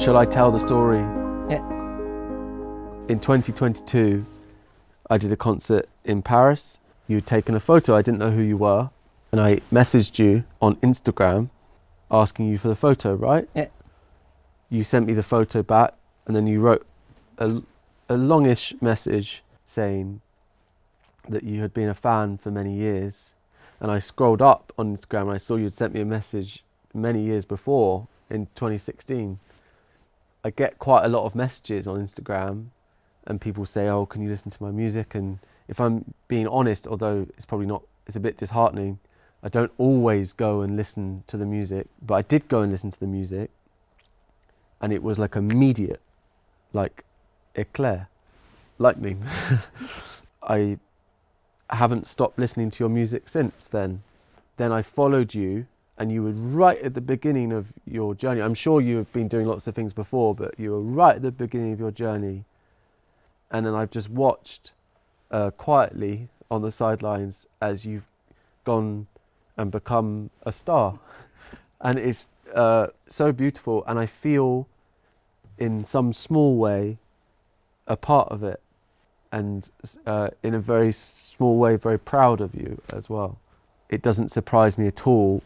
Shall I tell the story? Yeah. In 2022, I did a concert in Paris. You had taken a photo, I didn't know who you were, and I messaged you on Instagram asking you for the photo, right? Yeah. You sent me the photo back, and then you wrote a longish message saying that you had been a fan for many years. And I scrolled up on Instagram and I saw you'd sent me a message many years before, in 2016. I get quite a lot of messages on Instagram and people say, oh, can you listen to my music? And if I'm being honest, although it's probably not, it's a bit disheartening, I don't always go and listen to the music, but I did go and listen to the music, and it was like immediate, like eclair, lightning. I haven't stopped listening to your music since then. Then I followed you, and you were right at the beginning of your journey. I'm sure you have been doing lots of things before, but you were right at the beginning of your journey. And then I've just watched quietly on the sidelines as you've gone and become a star. And it's so beautiful, and I feel in some small way a part of it, and in a very small way very proud of you as well. It doesn't surprise me at all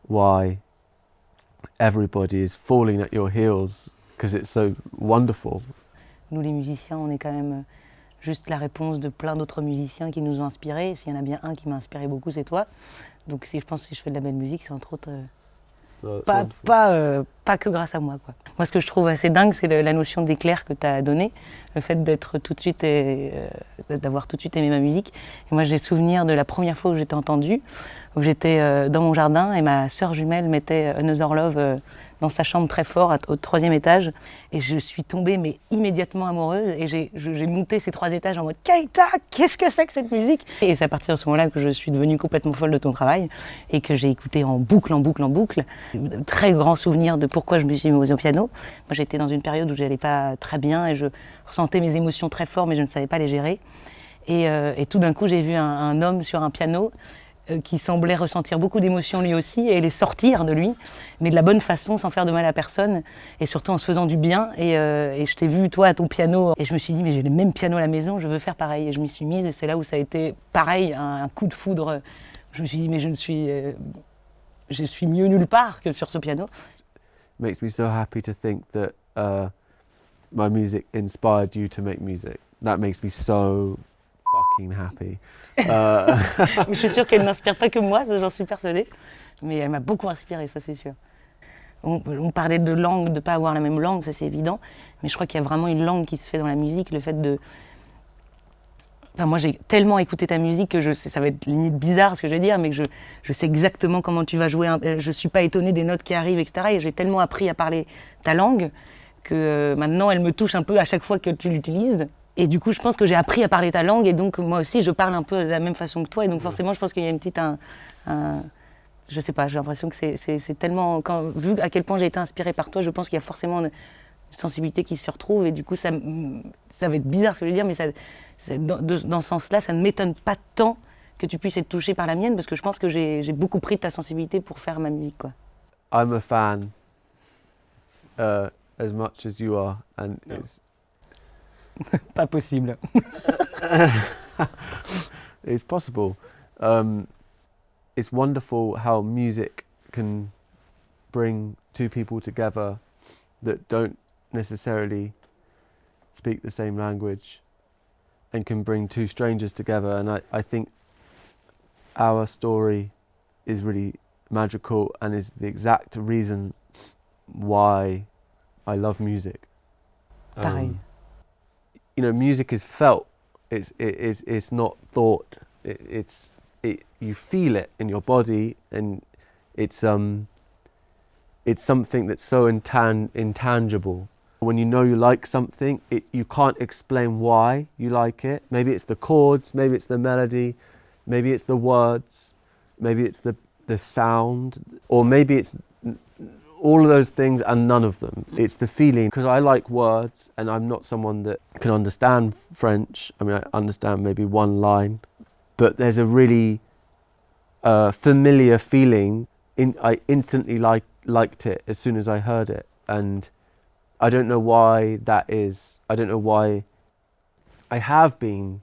why everybody is falling at your heels, because it's so wonderful. Nous les musiciens, on est quand même juste la réponse de plein d'autres musiciens qui nous ont inspirés. S'il y en a bien un qui m'a inspiré beaucoup, c'est toi. Donc je pense que si je fais de la belle musique, c'est entre autres pas que grâce à moi, quoi. Moi, ce que je trouve assez dingue, c'est la notion d'éclair que tu as donnée, le fait d'être tout de suite d'avoir tout de suite aimé ma musique. Et moi, j'ai souvenir de la première fois où j'étais entendue, où j'étais dans mon jardin et ma sœur jumelle mettait Another Love dans sa chambre très fort au 3e étage, et je suis tombée mais immédiatement amoureuse, et j'ai monté ces 3 étages en mode Keita, qu'est-ce que c'est que cette musique? Et c'est à partir de ce moment-là que je suis devenue complètement folle de ton travail et que j'ai écouté en boucle. Très grand souvenir de pourquoi je me suis mise au piano. Moi, j'étais dans une période où j'allais pas très bien et je ressentais mes émotions très fort, mais je ne savais pas les gérer. Et tout d'un coup, j'ai vu un homme sur un piano qui semblait ressentir beaucoup d'émotions lui aussi et les sortir de lui, mais de la bonne façon, sans faire de mal à personne, et surtout en se faisant du bien. Et je t'ai vu, toi, à ton piano, et je me suis dit, mais j'ai le même piano à la maison, je veux faire pareil. Et je m'y suis mise, et c'est là où ça a été pareil, un coup de foudre. Je me suis dit, mais je suis mieux nulle part que sur ce piano. It makes me so happy to think that my music inspired you to make music. That makes me so fucking happy. Je suis sûre qu'elle n'inspire pas que moi, j'en suis persuadée, mais elle m'a beaucoup inspirée, ça c'est sûr. On parlait de langue, de ne pas avoir la même langue, ça c'est évident, mais je crois qu'il y a vraiment une langue qui se fait dans la musique, le fait de... Enfin, moi j'ai tellement écouté ta musique que ça va être limite bizarre ce que je vais dire, mais que je sais exactement comment tu vas jouer, je ne suis pas étonnée des notes qui arrivent, etc. Et j'ai tellement appris à parler ta langue que maintenant elle me touche un peu à chaque fois que tu l'utilises. Et du coup, je pense que j'ai appris à parler ta langue, et donc moi aussi, je parle un peu de la même façon que toi. Et donc forcément, je pense qu'il y a une petite... je sais pas, j'ai l'impression que c'est tellement... Vu à quel point j'ai été inspirée par toi, je pense qu'il y a forcément une sensibilité qui se retrouve. Et du coup, ça va être bizarre ce que je veux dire, mais dans ce sens-là, ça ne m'étonne pas tant que tu puisses être touché par la mienne, parce que je pense que j'ai beaucoup pris de ta sensibilité pour faire ma musique, quoi. I'm a fan as much as you are, and it's... Pas possible. It's possible. It's wonderful how music can bring two people together that don't necessarily speak the same language, and can bring two strangers together. And I think our story is really magical and is the exact reason why I love music. Pareil. You know, music is felt. It's not thought. You feel it in your body, and it's something that's so intangible. When you know you like something, you can't explain why you like it. Maybe it's the chords, maybe it's the melody, maybe it's the words, maybe it's the sound, or maybe it's all of those things and none of them. It's the feeling, because I like words, and I'm not someone that can understand French. I mean, I understand maybe one line, but there's a really familiar feeling. I instantly liked it as soon as I heard it, and I don't know why that is. I don't know why. I have been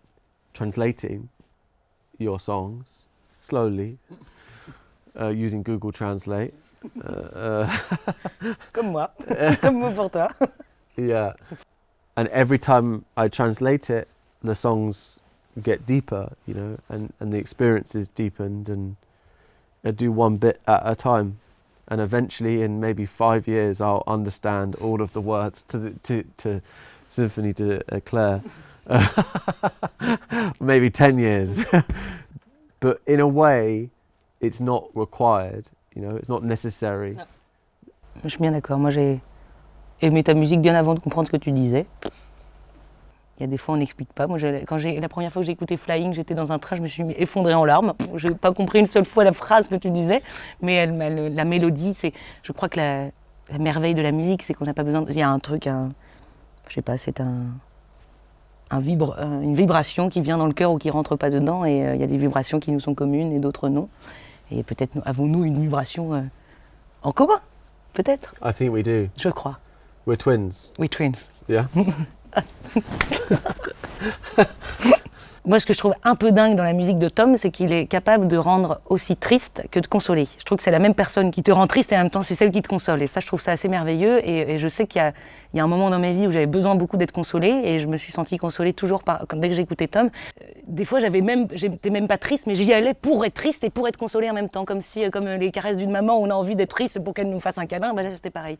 translating your songs slowly using Google Translate. Comme moi, comme moi pour toi. Yeah. And every time I translate it, the songs get deeper, you know, and the experience is deepened, and I do one bit at a time. And eventually, in maybe 5 years, I'll understand all of the words to Symphony de Claire. Maybe 10 years. But in a way, it's not required, you know, it's not necessary. Non. Je suis bien d'accord. Moi, j'ai aimé ta musique bien avant de comprendre ce que tu disais. Il y a des fois, on n'explique pas. Moi, la première fois que j'ai écouté Flying, j'étais dans un train, je me suis effondrée en larmes. Je n'ai pas compris une seule fois la phrase que tu disais, mais la mélodie, je crois que la merveille de la musique, c'est qu'on n'a pas besoin. Il y a un truc, je sais pas, c'est une vibration qui vient dans le cœur ou qui rentre pas dedans, et il y a des vibrations qui nous sont communes et d'autres non. Et peut-être avons-nous une vibration en commun, peut-être. I think we do. Je crois. We're twins. We twins. Yeah. Moi, ce que je trouve un peu dingue dans la musique de Tom, c'est qu'il est capable de rendre aussi triste que de consoler. Je trouve que c'est la même personne qui te rend triste et en même temps c'est celle qui te console. Et ça, je trouve ça assez merveilleux. Et je sais qu'il y a un moment dans ma vie où j'avais besoin beaucoup d'être consolée, et je me suis sentie consolée toujours dès que j'écoutais Tom. Des fois, j'étais même pas triste, mais j'y allais pour être triste et pour être consolée en même temps, comme les caresses d'une maman, où on a envie d'être triste pour qu'elle nous fasse un câlin. Bah là, c'était pareil.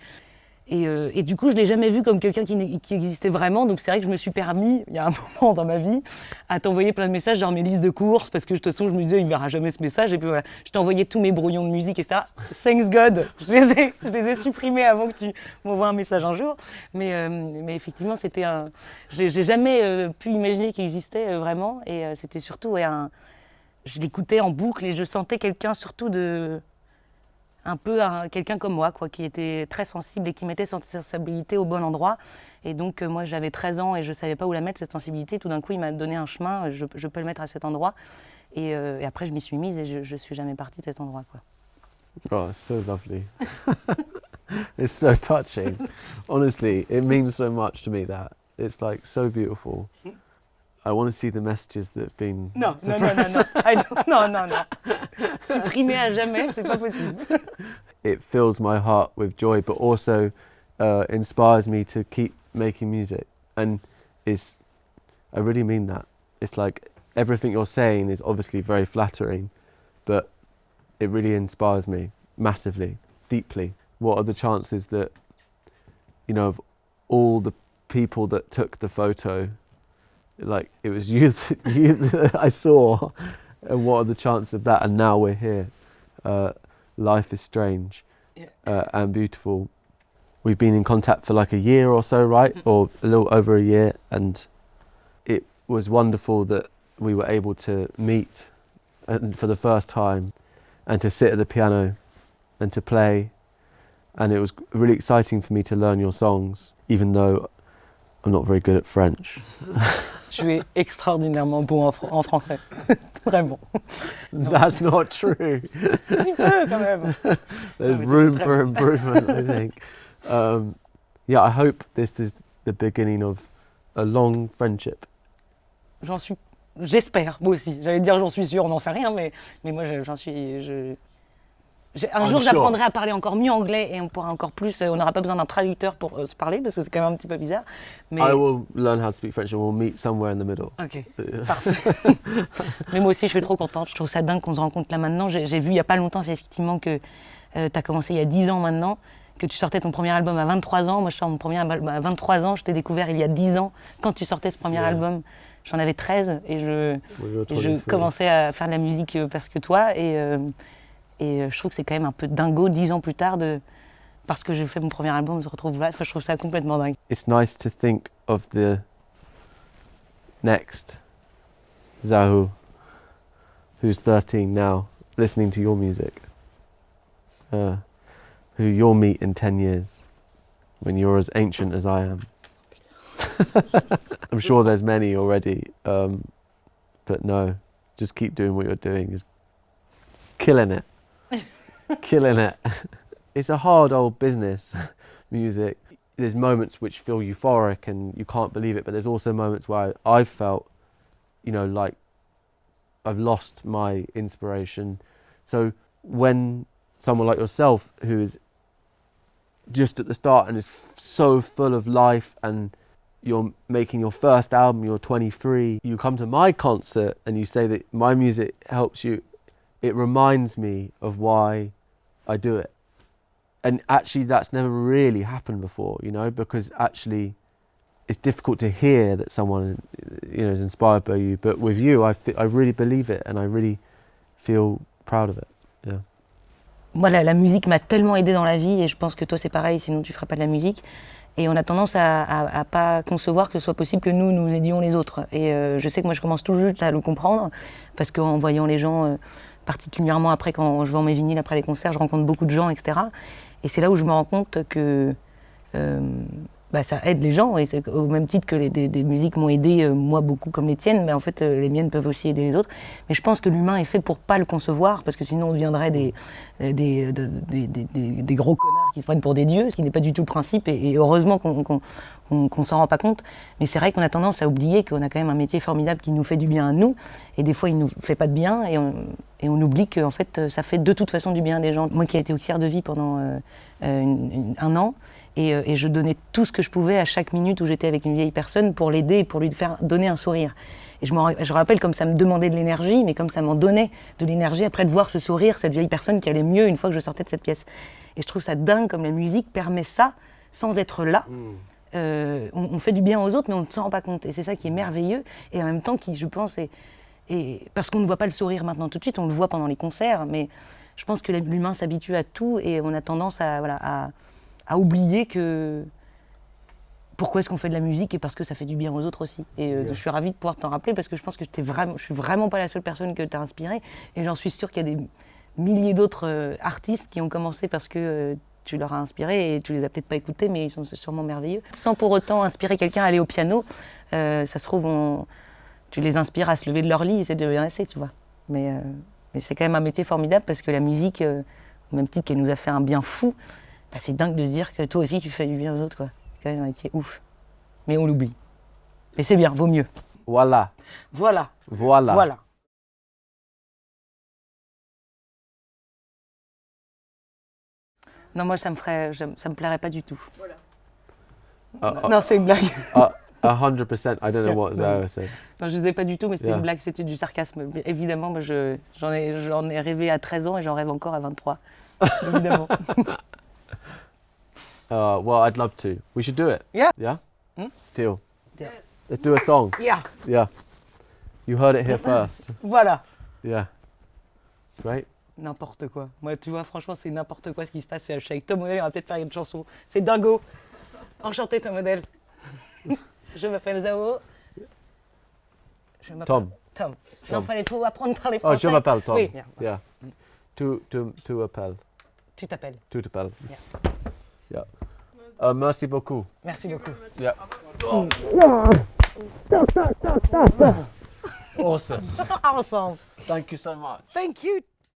Et du coup, je ne l'ai jamais vu comme quelqu'un qui existait vraiment. Donc c'est vrai que je me suis permis, il y a un moment dans ma vie, à t'envoyer plein de messages dans mes listes de courses, parce que de toute façon, je me disais, il ne verra jamais ce message. Et puis voilà, je t'ai envoyé tous mes brouillons de musique, etc. Thanks God, je les ai supprimés avant que tu m'envoies un message un jour. Mais effectivement, c'était j'ai jamais pu imaginer qu'il existait vraiment. Et c'était surtout je l'écoutais en boucle, et je sentais quelqu'un surtout un peu quelqu'un comme moi, quoi, qui était très sensible et qui mettait sa sensibilité au bon endroit. Et donc, moi, j'avais 13 ans et je ne savais pas où la mettre, cette sensibilité. Tout d'un coup, il m'a donné un chemin, je peux le mettre à cet endroit. Et après, je m'y suis mise et je ne suis jamais partie de cet endroit, quoi. Oh, it's so lovely. It's so touching. Honestly, it means so much to me, that. It's like so beautiful. I want to see the messages that have been... Non. Supprimer à jamais, c'est pas possible. It fills my heart with joy, but also inspires me to keep making music. And I really mean that. It's like everything you're saying is obviously very flattering, but it really inspires me massively, deeply. What are the chances that, you know, of all the people that took the photo, like it was you that I saw, and what are the chances of that? And now we're here. Life is strange, and beautiful. We've been in contact for like a year or so, right? Or a little over a year, and it was wonderful that we were able to meet for the first time, and to sit at the piano and to play. And it was really exciting for me to learn your songs, even though I'm not very good at French. Tu es extraordinairement bon en français. Vraiment. That's not true. Tu peux quand même. There's room for improvement, I think. Yeah, I hope this is the beginning of a long friendship. J'espère, moi aussi. J'allais dire j'en suis sûre, on n'en sait rien, mais moi j'en suis... Un jour, j'apprendrai à parler encore mieux anglais et on pourra encore plus. On n'aura pas besoin d'un traducteur pour se parler parce que c'est quand même un petit peu bizarre. Mais... I will learn how to speak French and we'll meet somewhere in the middle. Ok, parfait. Mais moi aussi, je suis trop contente. Je trouve ça dingue qu'on se rencontre là maintenant. J'ai vu il n'y a pas longtemps, effectivement, que tu as commencé il y a 10 ans maintenant, que tu sortais ton premier album à 23 ans. Moi, je sors mon premier album à 23 ans. Je t'ai découvert il y a 10 je quand tu sortais ce premier album. J'en avais 13 et je commençais à faire de la musique parce que toi. Et je trouve que c'est quand même un peu dingo 10 ans plus tard, parce que j'ai fait mon premier album, on se retrouve là. Enfin, je trouve ça complètement dingue. It's nice to think of the next Zaho, who's 13 now, listening to your music, who you'll meet in 10 years, when you're as ancient as I am. I'm sure there's many already, but no, just keep doing what you're doing. Just killing it. Killing it. It's a hard old business, music. there's moments which feel euphoric and you can't believe it, but there's also moments where I've felt, you know, like I've lost my inspiration. So when someone like yourself, who is just at the start and is so full of life, and you're making your first album, you're 23, you come to my concert and you say that my music helps you, it reminds me of why I do it. And actually that's never really happened before, you know, because actually it's difficult to hear that someone, you know, is inspired by you. But with you, I really believe it, and I really feel proud of it. Yeah. Moi, la musique m'a tellement aidé dans la vie, et je pense que toi c'est pareil, sinon tu ferais pas de la musique. Et on a tendance à pas concevoir que ce soit possible que nous aidions les autres. Et je sais que moi je commence tout juste à le comprendre, parce qu'en voyant les gens, particulièrement après quand je vends mes vinyles après les concerts, je rencontre beaucoup de gens, etc. Et c'est là où je me rends compte que ça aide les gens, et c'est au même titre que des musiques m'ont aidé, moi beaucoup comme les tiennes, mais en fait les miennes peuvent aussi aider les autres. Mais je pense que l'humain est fait pour pas le concevoir, parce que sinon on deviendrait des gros connards qui se prennent pour des dieux, ce qui n'est pas du tout le principe, et heureusement qu'on s'en rend pas compte. Mais c'est vrai qu'on a tendance à oublier qu'on a quand même un métier formidable qui nous fait du bien à nous, et des fois il nous fait pas de bien, et on oublie qu'en fait ça fait de toute façon du bien à des gens. Moi qui ai été auxiliaire de vie pendant un an, et je donnais tout ce que je pouvais à chaque minute où j'étais avec une vieille personne pour l'aider, pour lui faire donner un sourire. Et je rappelle comme ça me demandait de l'énergie, mais comme ça m'en donnait de l'énergie après de voir ce sourire, cette vieille personne qui allait mieux une fois que je sortais de cette pièce. Et je trouve ça dingue comme la musique permet ça sans être là. On fait du bien aux autres, mais on ne s'en rend pas compte. Et c'est ça qui est merveilleux, et en même temps qui, je pense, parce qu'on ne voit pas le sourire maintenant tout de suite, on le voit pendant les concerts, mais je pense que l'humain s'habitue à tout, et on a tendance à oublier que pourquoi est-ce qu'on fait de la musique, et parce que ça fait du bien aux autres aussi. Et je suis ravie de pouvoir t'en rappeler, parce que je pense que je suis vraiment pas la seule personne que tu as inspirée, et j'en suis sûre qu'il y a des milliers d'autres artistes qui ont commencé parce que tu leur as inspiré, et tu les as peut-être pas écoutés, mais ils sont sûrement merveilleux. Sans pour autant inspirer quelqu'un à aller au piano, ça se trouve, tu les inspires à se lever de leur lit, et c'est déjà assez, tu vois. Mais c'est quand même un métier formidable, parce que la musique, au même titre qu'elle nous a fait un bien fou, c'est dingue de se dire que toi aussi tu fais du bien aux autres, quoi. C'est quand même un métier ouf. Mais on l'oublie. Et c'est bien, vaut mieux. Voilà. Voilà. Voilà. Voilà. Non, moi ça me plairait pas du tout. Voilà. Non, c'est une blague. 100%. I don't know what Zaho said. Non, je ne sais pas du tout, mais c'était une blague, c'était du sarcasme. Mais évidemment, moi, j'en ai rêvé à 13 ans, et j'en rêve encore à 23. Évidemment. Well, I'd love to. We should do it. Yeah. Yeah? Deal. Yes. Let's do a song. Yeah. Yeah. You heard it here first. Voilà. Yeah. Great. N'importe quoi. Moi, tu vois, franchement, c'est n'importe quoi ce qui se passe. Je suis avec Tom Odell, on va peut-être faire une chanson. C'est dingo. Enchanté, Tom Odell. Je m'appelle Zaho. Tom. Tom. Non, il faut apprendre à parler français. Oh, je m'appelle Tom. Oui. Yeah. Tu appelles. Tu t'appelles. Tu t'appelles. Yeah. Yeah. Merci beaucoup. Merci beaucoup. Yeah. Awesome. Awesome. Thank you so much. Thank you.